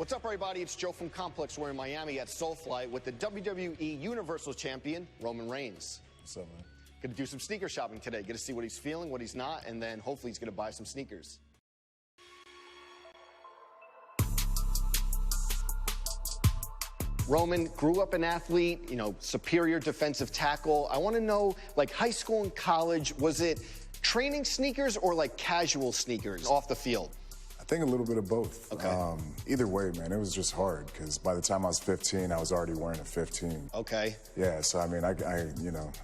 What's up, everybody? It's Joe from Complex. We're in Miami at Soulfly with the WWE Universal Champion, Roman Reigns. What's up, man? Gonna do some sneaker shopping today. Get to see what he's feeling, what he's not, and then hopefully he's gonna buy some sneakers. Roman grew up an athlete, superior defensive tackle. I want to know, like high school and college, was it training sneakers or like casual sneakers off the field? I think a little bit of both. Okay. Either way, man, it was just hard because by the time I was 15, I was already wearing a 15. Okay. Yeah, so I mean, I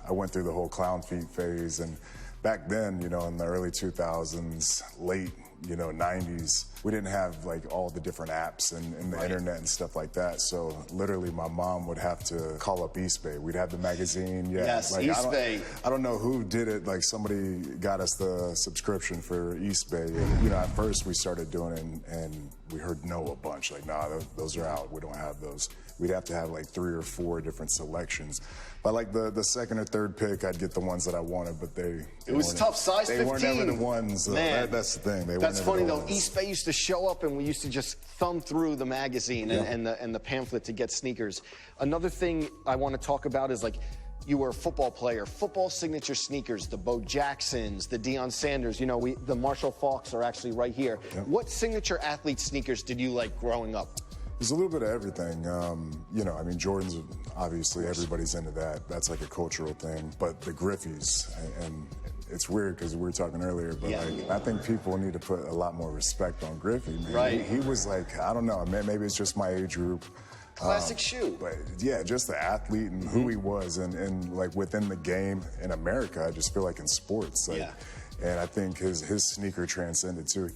went through the whole clown feet phase, and back then, in the early 2000s, late, 90s, we didn't have like all the different apps and the internet and stuff like that. So literally my mom would have to call up Eastbay. We'd have the magazine. Yeah, yes, like, Eastbay. I don't know who did it. Like somebody got us the subscription for Eastbay. And, at first we started doing it and we heard no a bunch. Like, nah, those are out. We don't have those. We'd have to have like 3 or 4 different selections. But like the second or third pick, I'd get the ones that I wanted, but it was tough. Size 15. They weren't ever the ones. Man, that's the thing. That's funny though. Eastbay used to show up, and we used to just thumb through the magazine and the pamphlet to get sneakers. Another thing I want to talk about is like, you were a football player. Football signature sneakers, the Bo Jacksons, the Deion Sanders. The Marshall Faulks are actually right here. Yep. What signature athlete sneakers did you like growing up? There's a little bit of everything. Jordans, obviously, everybody's into that. That's like a cultural thing. But the Griffeys, and it's weird because we were talking earlier, but I think people need to put a lot more respect on Griffey, man. Right. He was like, I don't know, maybe it's just my age group. Classic shoe. But yeah, just the athlete and who he was and like within the game in America, I just feel like in sports. And I think his sneaker transcended too.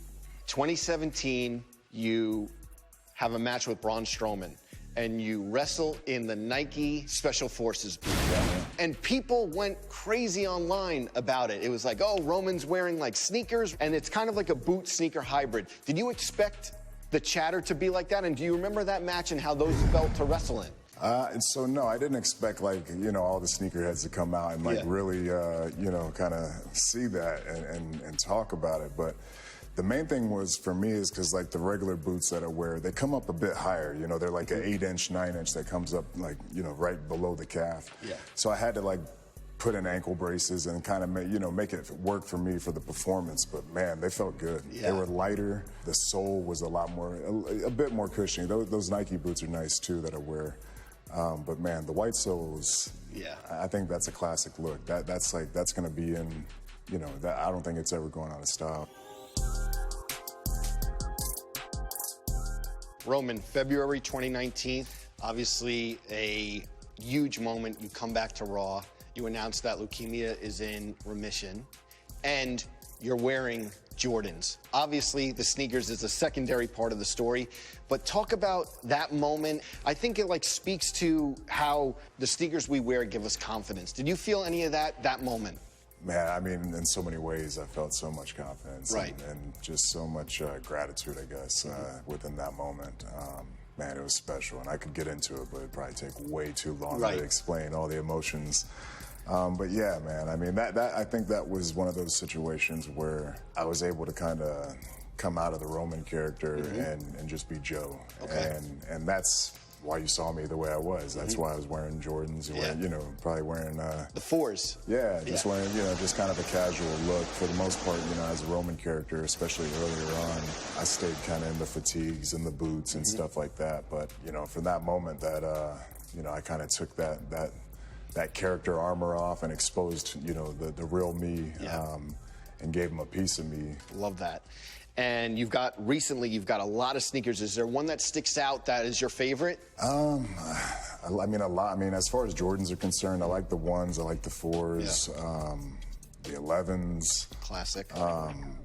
2017, you have a match with Braun Strowman, and you wrestle in the Nike Special Forces boot. Yeah. And people went crazy online about it. It was like, oh, Roman's wearing like sneakers, and it's kind of like a boot sneaker hybrid. Did you expect the chatter to be like that? And do you remember that match and how those felt to wrestle in? So no, I didn't expect like, all the sneakerheads to come out and like really, kind of see that and talk about it. But the main thing was for me is because like the regular boots that I wear, they come up a bit higher. They're like an 8-inch, 9-inch that comes up like, right below the calf. Yeah. So I had to like put in ankle braces and kind of make it work for me for the performance. But man, they felt good. Yeah. They were lighter. The sole was a bit more cushiony. Those Nike boots are nice too that I wear. But man, the white soles, I think that's a classic look. That's going to be in, I don't think it's ever going out of style. Roman, February 2019, obviously a huge moment. You come back to Raw. You announce that leukemia is in remission, and you're wearing Jordans. Obviously, the sneakers is a secondary part of the story, but talk about that moment. I think it like speaks to how the sneakers we wear give us confidence. Did you feel any of that moment? Man, I mean, in so many ways, I felt so much confidence and just so much gratitude, I guess, within that moment. Man, it was special, and I could get into it, but it'd probably take way too long to explain all the emotions. But yeah, man, I mean, I think that was one of those situations where I was able to kind of come out of the Roman character and just be Joe. Okay. And that's why you saw me the way I was. That's why I was wearing Jordans, probably wearing the 4s. Yeah, just wearing, just kind of a casual look. For the most part, as a Roman character, especially earlier on, I stayed kind of in the fatigues and the boots and stuff like that. But, for that moment that, I kind of took that character armor off and exposed, the real me and gave him a piece of me. Love that. And you've got a lot of sneakers. Is there one that sticks out that is your favorite? I mean, a lot. I mean, as far as Jordans are concerned, I like the 1s, I like the 4s, the 11s. Classic.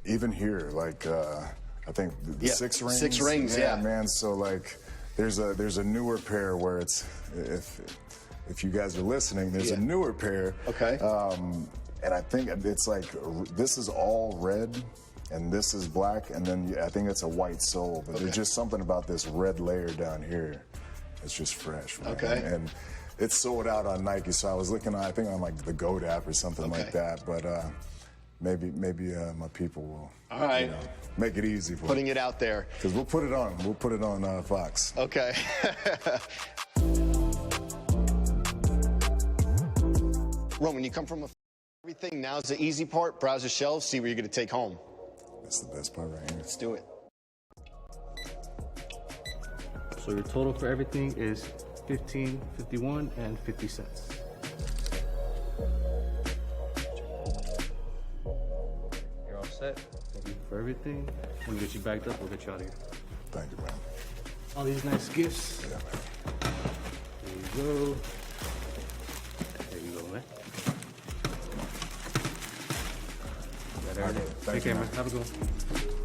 Even here, like, I think the 6 rings. 6 rings, yeah. Man, so like, there's a newer pair where it's, if you guys are listening, there's a newer pair. Okay. And I think it's like, this is all red, and this is black, and then I think it's a white sole, but there's just something about this red layer down here. It's just fresh, man. Okay. And it's sold out on Nike, so I was looking, I think on like the GOAT app or something like that, but maybe my people will. All right. Make it easy for Putting it out there. Because we'll put it on. We'll put it on Fox. Okay. Roman, you come from everything. Now's the easy part. Browse the shelves, see what you're going to take home. That's the best part right here. Let's do it. So your total for everything is $15, $51, and 50 cents. You're all set. Thank you for everything. We'll get you bagged up. We'll get you out of here. Thank you, man. All these nice gifts. Yeah, man. There you go. There you go, man. Got everything. Thank Take you, care, man. man. Have a good one.